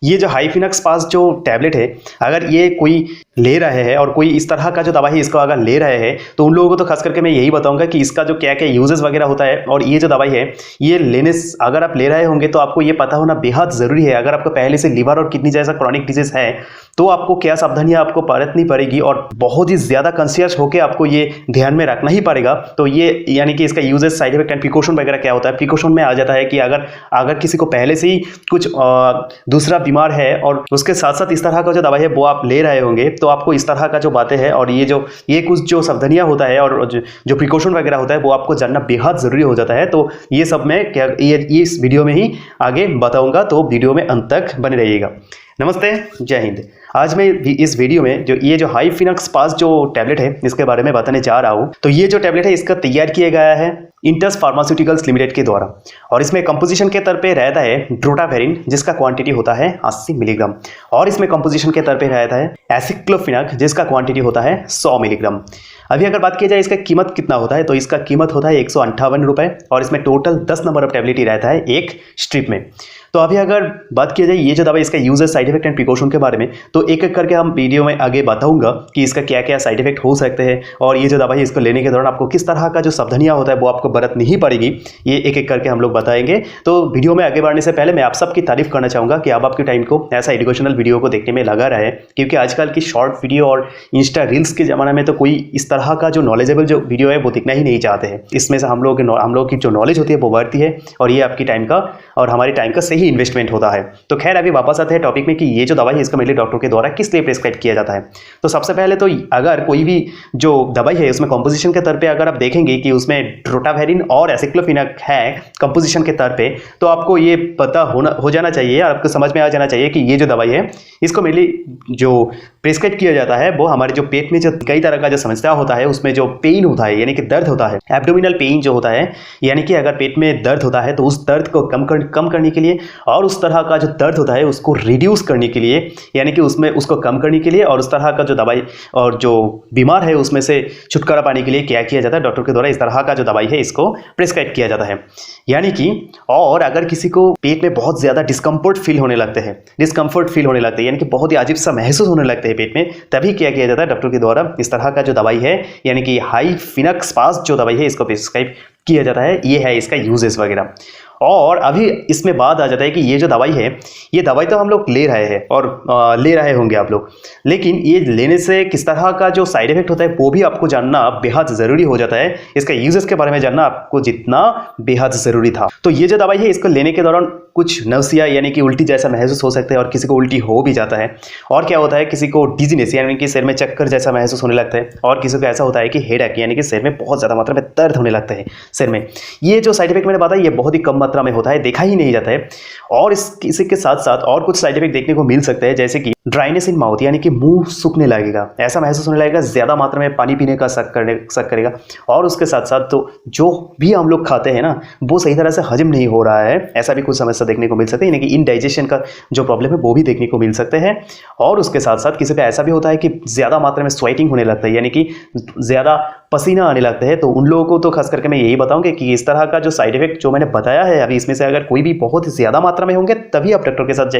ये जो हाइफिनक्स पास जो टैबलेट है, अगर ये कोई ले रहे हैं और कोई इस तरह का जो दवा है इसको अगर ले रहे हैं तो उन लोगों को तो खास करके मैं यही बताऊंगा कि इसका जो क्या क्या यूजेस वगैरह होता है। और ये जो दवाई है ये लेने अगर आप ले रहे होंगे तो आपको ये पता होना बेहद ज़रूरी है। अगर आपको पहले से लीवर और किडनी जैसा क्रॉनिक डिजीज है तो आपको क्या सावधानियां आपको बरतनी पड़ेगी और बहुत ही ज़्यादा कॉन्शियस होकर आपको ये ध्यान में रखना ही पड़ेगा। तो ये यानी कि इसका uses, side effect and precaution वगैरह क्या होता है। प्रिकॉशन में आ जाता है कि अगर किसी को पहले से ही कुछ दूसरा बीमार है और उसके साथ साथ इस तरह का जो दवाई है वो आप ले रहे होंगे तो आपको इस तरह का जो बातें हैं और ये कुछ जो सावधानियां होता है और जो प्रिकॉशन वगैरह होता है वो आपको जानना बेहद ज़रूरी हो जाता है। तो ये सब मैं क्या ये इस वीडियो में ही आगे बताऊंगा, तो वीडियो में अंत तक बने रहिएगा। नमस्ते, जय हिंद। आज मैं इस वीडियो में जो हाइफिनक्स पास जो टैबलेट है इसके बारे में बताने जा रहा हूँ। तो ये जो टैबलेट है इसका तैयार किया गया है इंटस फार्मास्यूटिकल्स लिमिटेड के द्वारा और इसमें कंपोजिशन के तौर पे रहता है ड्रोटावेरिन जिसका क्वांटिटी होता है 80 मिलीग्राम और इसमें कंपोजिशन के तौर पे रहता है एसिक्लोफिनाक जिसका क्वांटिटी होता है 100 मिलीग्राम। अभी अगर बात की जाए इसका कीमत कितना होता है तो इसका कीमत होता है 158 रुपये और इसमें टोटल 10 नंबर ऑफ टैबलेट ही रहता है एक स्ट्रिप में। तो अभी अगर बात की जाए ये जो दवाई इसका uses, side effect and precaution के बारे में तो एक एक करके हम वीडियो में आगे बताऊंगा कि इसका क्या क्या साइड इफेक्ट हो सकते हैं और ये जो दवाई है इसको लेने के दौरान आपको किस तरह का जो सावधानियां होता है वो आपको बरतनी ही पड़ेगी। ये एक एक करके हम लोग बताएंगे। तो वीडियो में आगे बढ़ने से पहले मैं आप सबकी तारीफ करना चाहूँगा कि आप आपके टाइम को ऐसा एजुकेशनल वीडियो को देखने में लगा रहा है, क्योंकि आजकल की शॉर्ट वीडियो और इंस्टा रील्स के ज़माने में तो कोई इस तरह का जो नॉलेजेबल जो वीडियो है वो देखना ही नहीं चाहते हैं। इसमें से हम लोग की जो नॉलेज होती है वो बढ़ती है और ये आपकी टाइम का और हमारी टाइम का सही इन्वेस्टमेंट होता है। तो खैर अभी वापस आते हैं टॉपिक में कि ये जो दवाई है इसका मेनली डॉक्टर के द्वारा किस लिए प्रिस्क्राइब किया जाता है। तो सबसे पहले तो अगर कोई भी जो दवाई है उसमें कंपोजिशन के तौर पे अगर आप देखेंगे कि उसमें ड्रोटावेरिन और एसिक्लोफिनाक है कंपोजिशन के तौर पे तो आपको ये पता हो जाना चाहिए, आपको समझ में आ जाना चाहिए कि ये जो दवाई है इसको मेनली जो प्रिस्क्राइब किया जाता है वो हमारे जो पेट में जो कई तरह का जो समस्या होता है उसमें जो पेन होता है यानी कि दर्द होता है, एब्डोमिनल पेन जो होता है यानी कि अगर पेट में दर्द होता है तो उस दर्द को कम करने के लिए और उस तरह का जो दर्द होता है उसको रिड्यूस करने के लिए यानी कि उसमें उसको कम करने के लिए और उस तरह का जो दवाई और जो बीमार है उसमें से छुटकारा पाने के लिए क्या किया जाता है, डॉक्टर के द्वारा इस तरह का जो दवाई है इसको प्रिस्क्राइब किया जाता है। यानी कि और अगर किसी को पेट में बहुत ज़्यादा डिस्कम्फर्ट फील होने लगते हैं यानी कि बहुत ही अजीब सा महसूस होने लगते हैं पेट में, तभी क्या किया जाता है डॉक्टर के द्वारा इस तरह का जो दवाई है यानी कि हाइफिनक्स पास जो दवाई है इसको प्रिस्क्राइब किया जाता है। ये है इसका यूजेस वगैरह। और अभी इसमें बात आ जाता है कि ये जो दवाई है ये दवाई तो हम लोग ले रहे हैं और ले रहे होंगे आप लोग, लेकिन ये लेने से किस तरह का जो साइड इफेक्ट होता है वो भी आपको जानना बेहद ज़रूरी हो जाता है। इसका यूजेस के बारे में जानना आपको जितना बेहद ज़रूरी था। तो ये जो दवाई है इसको लेने के दौरान कुछ नवसिया यानी कि उल्टी जैसा महसूस हो सकता है और किसी को उल्टी हो भी जाता है। और क्या होता है किसी को डिजीनेस यानी कि सिर में चक्कर जैसा महसूस होने लगता है और किसी को ऐसा होता है कि हेडेक यानी कि सिर में बहुत ज़्यादा मात्रा में दर्द होने लगता है सिर में। ये जो साइड इफेक्ट मैंने बताया ये बहुत ही कम मात्रा में होता है, देखा ही नहीं जाता है। और इसी के साथ साथ और कुछ साइड इफेक्ट देखने को मिल सकते हैं जैसे कि ड्राइनेस इन माउथ यानी कि मुंह सूखने लगेगा, ऐसा महसूस होने लगेगा, ज़्यादा मात्रा में पानी पीने का शक करेगा। और उसके साथ साथ तो जो भी हम लोग खाते हैं ना वो सही तरह से हजम नहीं हो रहा है, ऐसा भी कुछ समस्या देखने को मिल सकती है यानी कि इनडाइजेशन का जो प्रॉब्लम है वो भी देखने को मिल सकते हैं। और उसके साथ साथ किसी का ऐसा भी होता है कि ज़्यादा मात्रा में स्वेटिंग होने लगता है यानी कि ज़्यादा पसीना आने लगता है। तो उन लोगों को तो खास करके मैं यही बताऊंगा कि इस तरह का जो साइड इफेक्ट जो मैंने बताया है अभी इसमें से अगर कोई भी बहुत ही ज़्यादा मात्रा में होंगे तभी आप डॉक्टर के साथ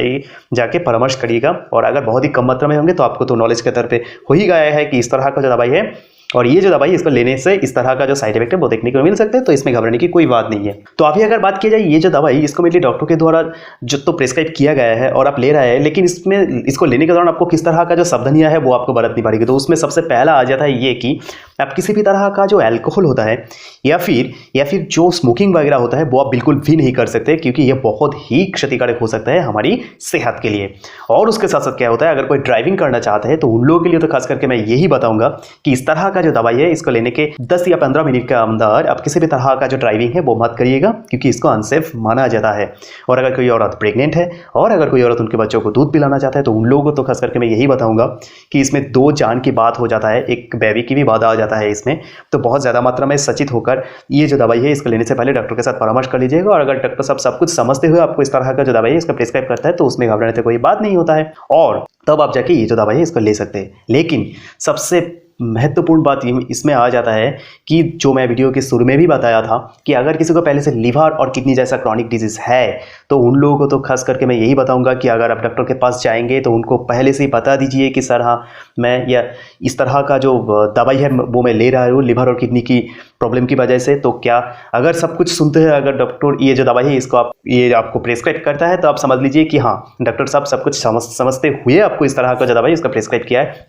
जाके परामर्श करिएगा। और अगर बहुत ही कम मात्रा में होंगे तो आपको तो नॉलेज के तौर पे हो ही गया है कि इस तरह का जो दवाई है और ये जो दवाई इसको लेने से इस तरह का जो साइड इफेक्ट है वो देखने को मिल सकते हैं। तो इसमें घबराने की कोई बात नहीं है। तो अभी अगर बात की जाए ये जो दवाई इसको मेनली डॉक्टर के द्वारा जो तो प्रिस्क्राइब किया गया है और आप ले रहे हैं, लेकिन इसको लेने के दौरान आपको किस तरह का जो सावधानियां है वो आपको बरतनी पड़ेगी। तो उसमें सबसे पहला आ जाता है ये कि आप किसी भी तरह का जो अल्कोहल होता है या फिर जो स्मोकिंग वगैरह होता है वो आप बिल्कुल भी नहीं कर सकते, क्योंकि ये बहुत ही क्षतिकारक हो सकता है हमारी सेहत के लिए। और उसके साथ साथ क्या होता है अगर कोई ड्राइविंग करना चाहता है तो उन लोगों के लिए तो खास करके मैं यही बताऊंगा कि इस तरह का जो दवाई है इसको लेने के 10 या 15 मिनट के अंदर आप किसी भी तरह का जो ड्राइविंग है वो मत करिएगा, क्योंकि इसको अनसेफ माना जाता है। और अगर कोई औरत प्रेग्नेंट है और अगर कोई औरत उनके बच्चों को दूध पिलाना चाहता है तो उन लोगों को तो खास करके मैं यही बताऊंगा कि इसमें 2 जान की बात हो जाता है, एक बेबी की भी बात आ जाता है इसमें। तो बहुत ज़्यादा मात्रा में सचेत होकर ये जो दवाई है इसको लेने से पहले डॉक्टर के साथ परामर्श कर लीजिएगा। और अगर डॉक्टर साहब सब कुछ समझते हुए आपको इस तरह का जो दवाई है इसका प्रिस्क्राइब करता है तो उसमें घबराने से कोई बात नहीं होता है और तब आप जाके ये जो दवाई है इसको ले सकते हैं। लेकिन सबसे महत्वपूर्ण बात इसमें आ जाता है कि जो मैं वीडियो के शुरू में भी बताया था कि अगर किसी को पहले से लिवर और किडनी जैसा क्रॉनिक डिजीज़ है तो उन लोगों को तो खास करके मैं यही बताऊंगा कि अगर आप डॉक्टर के पास जाएंगे तो उनको पहले से ही बता दीजिए कि सर हाँ, मैं या इस तरह का जो दवाई है वो मैं ले रहा हूँ लिवर और किडनी की प्रॉब्लम की वजह से। तो क्या अगर सब कुछ सुनते हैं, अगर डॉक्टर ये जो दवाई है इसको ये आपको प्रेस्क्राइब करता है तो आप समझ लीजिए कि हाँ, डॉक्टर साहब सब कुछ समझते हुए आपको इस तरह का जो दवाई इसका प्रेस्क्राइब किया है।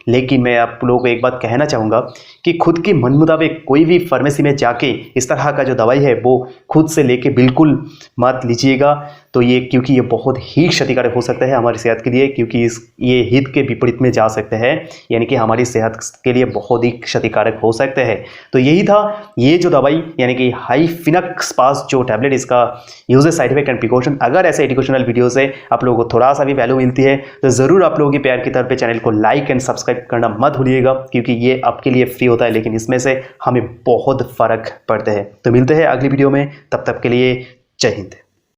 लेकिन मैं आप लोगों को एक बात कहना चाहूँगा कि खुद की मन मुताबिक कोई भी फार्मेसी में जाके इस तरह का जो दवाई है वो खुद से लेके बिल्कुल मत लीजिएगा। तो ये क्योंकि ये बहुत ही क्षतिकारक हो सकता है हमारी सेहत के लिए, क्योंकि ये हित के विपरीत में जा सकते हैं, यानी कि हमारी सेहत के लिए बहुत ही क्षतिकारक हो सकते हैं। तो यही था ये जो दवाई यानी कि हाइफिनक्स पास जो टैबलेट, इसका uses, side effect and precaution. अगर ऐसे एजुकेशनल वीडियो से आप लोगों को थोड़ा सा भी वैल्यू मिलती है तो ज़रूर आप लोगों की प्यार की तरफ पे चैनल को लाइक एंड सब्सक्राइब करना मत भूलिएगा, क्योंकि ये आपके लिए फ्री होता है लेकिन इसमें से हमें बहुत फ़र्क पड़ता है। तो मिलते हैं अगली वीडियो में, तब तक के लिए जय हिंद।